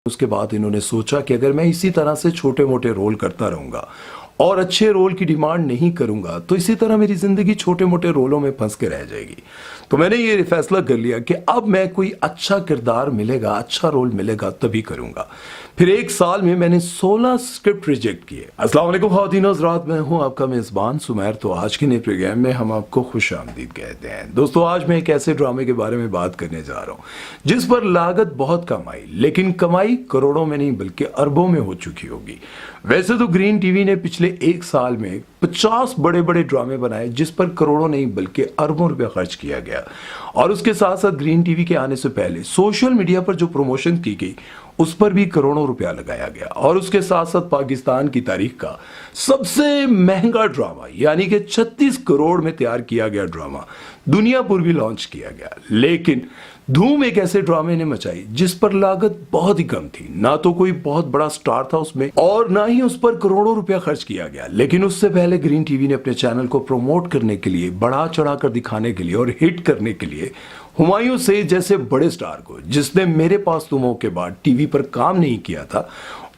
उसके बाद इन्होंने सोचा कि अगर मैं इसी तरह से छोटे मोटे रोल करता रहूंगा और अच्छे रोल की डिमांड नहीं करूंगा तो इसी तरह मेरी जिंदगी छोटे मोटे रोलों में फंस के रह जाएगी। तो मैंने ये फैसला कर लिया कि अब मैं कोई अच्छा किरदार मिलेगा, अच्छा रोल मिलेगा तभी करूंगा। फिर एक साल में मैंने 16 स्क्रिप्ट रिजेक्ट किए। अस्सलाम वालेकुम ख़वातीन और हज़रात, मैं हूं आपका मेज़बान सुमैर। तो आज के नए प्रोग्राम में हम आपको खुश आमदीद कहते हैं। दोस्तों, आज मैं एक ऐसे ड्रामे के बारे में बात करने जा रहा हूं जिस पर लागत बहुत कम आई, लेकिन कमाई करोड़ों में नहीं बल्कि अरबों में हो चुकी होगी। वैसे तो ग्रीन टीवी ने पिछले एक साल में 50 बड़े बड़े ड्रामे बनाए जिस पर करोड़ों नहीं बल्कि अरबों रुपए खर्च किया गया। और उसके साथ साथ ग्रीन टीवी के आने से पहले सोशल मीडिया पर जो प्रमोशन की गई उस पर भी करोड़ों रुपया लगाया गया। और उसके साथ साथ पाकिस्तान की तारीख का सबसे महंगा ड्रामा यानी कि 36 करोड़ में तैयार किया गया ड्रामा दुनिया पर भी लॉन्च किया गया। लेकिन धूम एक ऐसे ड्रामे ने मचाई जिस पर लागत बहुत ही कम थी। ना तो कोई बहुत बड़ा स्टार था उसमें और ना ही उस पर करोड़ों रुपया खर्च किया गया। लेकिन उससे पहले ग्रीन टीवी ने अपने चैनल को प्रमोट करने के लिए, बढ़ा चढ़ा कर दिखाने के लिए और हिट करने के लिए हुमायूं सईद जैसे बड़े स्टार को, जिसने मेरे पास तुम हो के बाद टीवी पर काम नहीं किया था,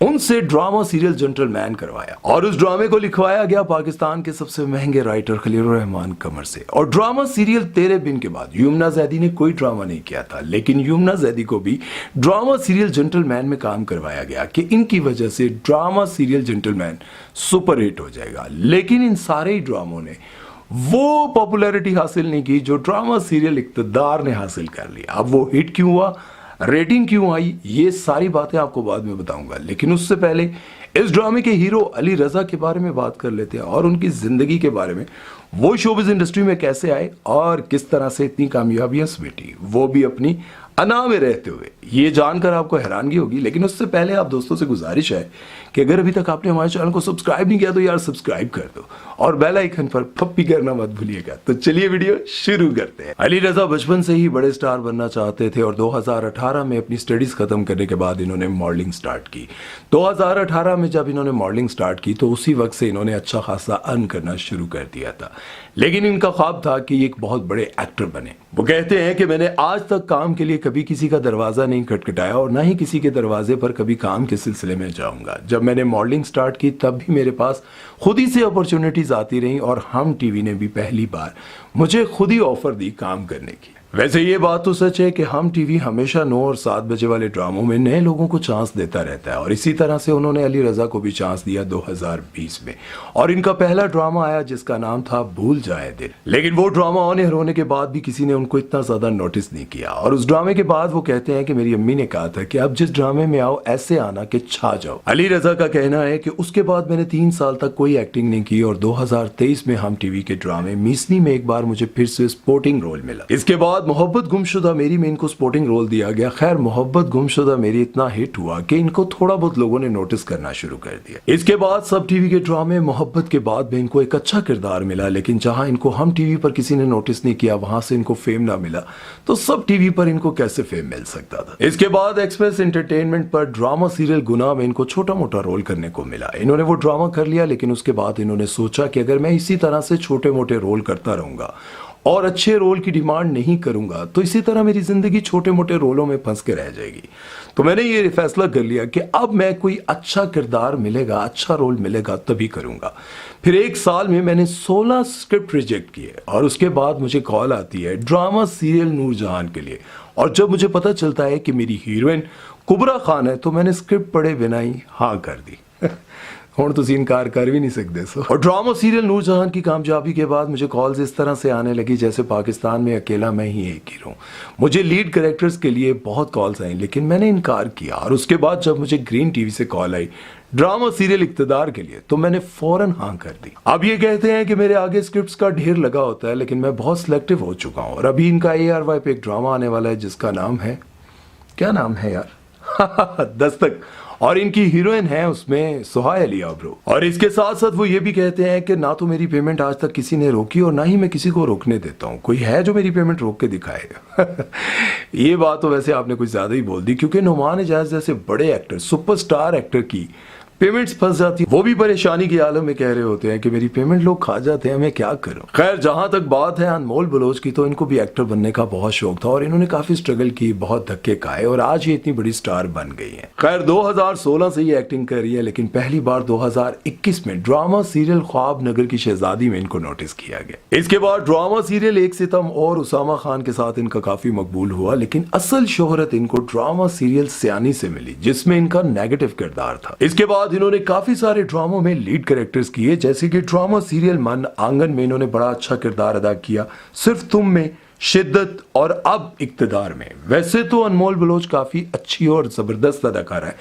उनसे ड्रामा सीरियल जेंटलमैन करवाया। और उस ड्रामे को लिखवाया गया पाकिस्तान के सबसे महंगे राइटर खलीलुर रहमान कमर से। और ड्रामा सीरियल तेरे बिन के बाद यमुना जैदी ने कोई ड्रामा नहीं किया था, लेकिन यमुना जैदी को भी ड्रामा सीरियल जेंटलमैन में काम करवाया गया कि इनकी वजह से drama serial gentleman super hit हो जाएगा। लेकिन इन सारे ही ड्रामों ने वो पॉपुलैरिटी हासिल नहीं की जो ड्रामा सीरियल इक़्तिदार ने हासिल कर लिया। अब वो हिट क्यों हुआ, रेटिंग क्यों आई, ये सारी बातें आपको बाद में बताऊंगा। लेकिन उससे पहले इस ड्रामे के हीरो अली रजा के बारे में बात कर लेते हैं और उनकी जिंदगी के बारे में। वो शोबिज़ इंडस्ट्री में कैसे आए और किस तरह से इतनी कामयाबियां समेटी, वो भी अपनी अना में रहते हुए। ये जानकर आपको हैरानगी होगी, लेकिन उससे पहले आप दोस्तों से गुजारिश है कि अगर अभी तक आपने हमारे चैनल को सब्सक्राइब नहीं किया तो यार सब्सक्राइब कर दो और बेल आइकन पर पप्पी करना मत भूलिएगा। तो चलिए वीडियो शुरू करते हैं। अली रजा बचपन से ही बड़े स्टार बनना चाहते थे और 2018 में अपनी स्टडीज खत्म करने के बाद इन्होंने मॉडलिंग स्टार्ट की। 2018 में जब इन्होंने मॉडलिंग स्टार्ट की तो उसी वक्त से इन्होंने अच्छा खासा अर्न करना शुरू कर दिया था। लेकिन इनका ख्वाब था कि एक बहुत बड़े एक्टर बने। वो कहते हैं कि मैंने आज तक काम के लिए कभी किसी का दरवाजा नहीं खटखटाया और ना ही किसी के दरवाजे पर कभी काम के सिलसिले में जाऊंगा। जब मैंने मॉडलिंग स्टार्ट की तब भी मेरे पास खुद ही से अपॉर्चुनिटीज आती रहीं और हम टीवी ने भी पहली बार मुझे खुद ही ऑफर दी काम करने की। वैसे ये बात तो सच है कि हम टीवी हमेशा 9 और 7 बजे वाले ड्रामों में नए लोगों को चांस देता रहता है और इसी तरह से उन्होंने अली रजा को भी चांस दिया 2020 में। और इनका पहला ड्रामा आया जिसका नाम था भूल जाए दिल। लेकिन वो ड्रामा ऑन एयर होने के बाद भी किसी ने उनको इतना ज्यादा नोटिस नहीं किया। और उस ड्रामे के बाद वो कहते हैं कि मेरी अम्मी ने कहा था कि अब जिस ड्रामे में आओ ऐसे आना कि छा जाओ। अली रजा का कहना है कि उसके बाद मैंने 3 साल तक कोई एक्टिंग नहीं की और 2023 में हम टीवी के ड्रामे मीसनी में एक बार मुझे फिर से स्पोर्टिंग रोल मिला। इसके बाद मोहब्बत गुमशुदा मेरी में इनको स्पोर्टिंग रोल दिया गया। खैर, मोहब्बत गुमशुदा मेरी इतना हिट हुआ कि इनको थोड़ा बहुत लोगों ने नोटिस करना शुरू कर दिया। इसके बाद सब टीवी के ड्रामे मोहब्बत के बाद में इनको एक अच्छा किरदार मिला, लेकिन जहां इनको हम टीवी पर किसी ने नोटिस नहीं किया वहां से इनको फेम ना मिला तो सब टीवी पर इनको कैसे फेम मिल सकता था। इसके बाद एक्सप्रेस एंटरटेनमेंट पर ड्रामा सीरियल गुनाह में इनको छोटा मोटा रोल करने को मिला। इन्होंने वो ड्रामा कर लिया, लेकिन उसके बाद इन्होंने सोचा कि अगर मैं इसी तरह से छोटे मोटे रोल करता रहूंगा और अच्छे रोल की डिमांड नहीं करूंगा तो इसी तरह मेरी जिंदगी छोटे मोटे रोलों में फंस के रह जाएगी। तो मैंने ये फैसला कर लिया कि अब मैं कोई अच्छा किरदार मिलेगा, अच्छा रोल मिलेगा तभी करूंगा। फिर एक साल में मैंने 16 स्क्रिप्ट रिजेक्ट किए और उसके बाद मुझे कॉल आती है ड्रामा सीरियल नूरजहान के लिए। और जब मुझे पता चलता है कि मेरी हीरोइन कुबरा खान है तो मैंने स्क्रिप्ट पढ़े बिना ही हाँ कर दी। ਹੁਣ ਤੁਸੀਂ इनकार कर भी नहीं सकते। और ड्रामा सीरियल नूरजहान की कामयाबी के बाद मुझे कॉल्स इस तरह से आने लगी जैसे पाकिस्तान में अकेला मैं ही एक हीरो हूँ। मुझे लीड कैरेक्टर्स के लिए बहुत कॉल्स आई, लेकिन मैंने इनकार किया। और उसके बाद जब मुझे ग्रीन टीवी से कॉल आई ड्रामा सीरियल इक़्तिदार के लिए तो मैंने फौरन हाँ कर दी। अब ये कहते हैं कि मेरे आगे स्क्रिप्ट्स का ढेर लगा होता है, लेकिन मैं बहुत सिलेक्टिव हो चुका हूँ। और अभी इनका ARY पे एक ड्रामा आने वाला है जिसका नाम है, क्या नाम है यार दस्तक। और इनकी हीरोइन है उसमें सुहाय अली आबरू। और इसके साथ साथ वो ये भी कहते हैं कि ना तो मेरी पेमेंट आज तक किसी ने रोकी और ना ही मैं किसी को रोकने देता हूँ। कोई है जो मेरी पेमेंट रोक के दिखाएगा। ये बात तो वैसे आपने कुछ ज्यादा ही बोल दी, क्योंकि नुमान इजाज जैसे बड़े एक्टर, सुपरस्टार एक्टर की पेमेंट्स फंस जाती, वो भी परेशानी की आलम में कह रहे होते हैं कि मेरी पेमेंट लोग खा जाते हैं, मैं क्या करूं। खैर, जहां तक बात है अनमोल बलोच की, तो इनको भी एक्टर बनने का बहुत शौक था और इन्होंने काफी स्ट्रगल की, बहुत धक्के खाए और आज ये इतनी बड़ी स्टार बन गई हैं। खैर, 2016 से ये एक्टिंग कर रही है, लेकिन पहली बार 2021 में ड्रामा सीरियल ख्वाब नगर की शहजादी में इनको नोटिस किया गया। इसके बाद ड्रामा सीरियल एक सितम और उसामा खान के साथ इनका काफी मकबूल हुआ, लेकिन असल शोहरत इनको ड्रामा सीरियल सियानी से मिली, जिसमें इनका नेगेटिव किरदार था। इसके बाद इन्होंने काफी सारे ड्रामों में लीड कैरेक्टर्स किए, जैसे कि ड्रामा सीरियल मन आंगन में इन्होंने बड़ा अच्छा किरदार अदा किया, सिर्फ तुम में, शिद्दत और अब इक्तदार में। वैसे तो अनमोल बलोच काफी अच्छी और जबरदस्त अदाकार है,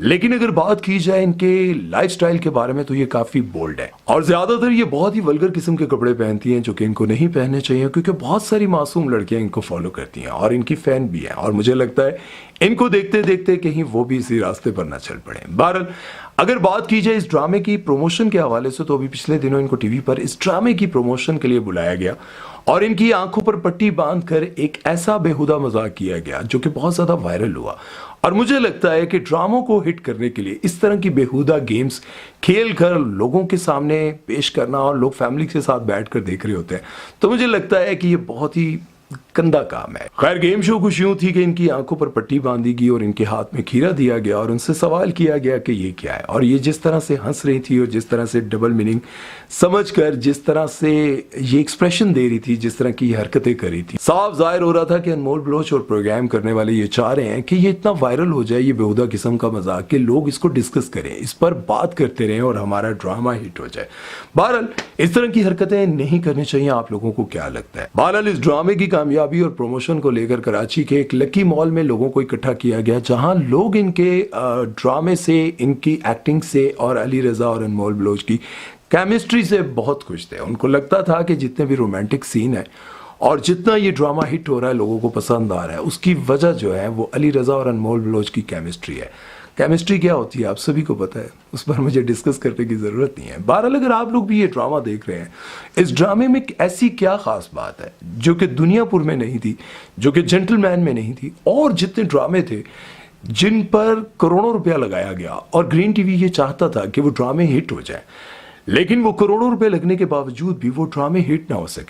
लेकिन अगर बात की जाए इनके लाइफस्टाइल के बारे में तो ये काफी बोल्ड है और ज्यादातर ये बहुत ही वल्गर किस्म के कपड़े पहनती हैं, जो कि इनको नहीं पहनने चाहिए, क्योंकि बहुत सारी मासूम लड़कियां इनको फॉलो करती हैं और इनकी फैन भी हैं और मुझे लगता है इनको देखते देखते कहीं वो भी इसी रास्ते पर ना चल पड़े। बहरहाल, अगर बात की जाए इस ड्रामे की प्रमोशन के हवाले से, तो अभी पिछले दिनों इनको टीवी पर इस ड्रामे की प्रमोशन के लिए बुलाया गया और इनकी आंखों पर पट्टी बांधकर एक ऐसा बेहुदा मजाक किया गया जो कि बहुत ज्यादा वायरल हुआ। और मुझे लगता है कि ड्रामों को हिट करने के लिए इस तरह की बेहुदा गेम्स खेल कर लोगों के सामने पेश करना, और लोग फैमिली के साथ बैठकर देख रहे होते हैं, तो मुझे लगता है कि ये बहुत ही गंदा काम है। खैर, गेम शो कुछ यूं थी कि इनकी आंखों पर पट्टी बांधी गई और इनके हाथ में खीरा दिया गया और उनसे सवाल किया गया कि ये क्या है, और ये जिस तरह से हंस रही थी और जिस तरह से डबल मीनिंग समझकर जिस तरह से ये एक्सप्रेशन दे रही थी, जिस तरह की हरकतें कर रही थी, साफ जाहिर हो रहा था कि अनमोल बलोच और प्रोग्राम करने वाले ये चाह रहे हैं कि ये इतना वायरल हो जाए, ये बेहुदा किस्म का मजाक, कि लोग इसको डिस्कस करें, इस पर बात करते रहें और हमारा ड्रामा हिट हो जाए। बहरहाल, इस तरह की हरकतें नहीं करनी चाहिए। आप लोगों को क्या लगता है? बहरहाल, इस ड्रामे की कामयाबी और प्रमोशन को लेकर कराची के एक लकी मॉल में लोगों को इकट्ठा किया गया, जहां लोग इनके ड्रामे से, इनकी एक्टिंग से और अली रजा और अनमोल बलोच की केमिस्ट्री से बहुत खुश थे। उनको लगता था कि जितने भी रोमांटिक सीन है और जितना ये ड्रामा हिट हो रहा है, लोगों को पसंद आ रहा है, उसकी वजह जो है वो अली रजा और अनमोल बलोच की केमिस्ट्री है। केमिस्ट्री क्या होती है आप सभी को पता है, उस पर मुझे डिस्कस करने की ज़रूरत नहीं है। बहरहाल, अगर आप लोग भी ये ड्रामा देख रहे हैं, इस ड्रामे में ऐसी क्या खास बात है जो कि दुनियापुर में नहीं थी, जो कि जेंटलमैन में नहीं थी, और जितने ड्रामे थे जिन पर करोड़ों रुपया लगाया गया और ग्रीन टीवी ये चाहता था कि वो ड्रामे हिट हो जाए, लेकिन वो करोड़ों रुपए लगने के बावजूद भी वो ड्रामे हिट ना हो सके।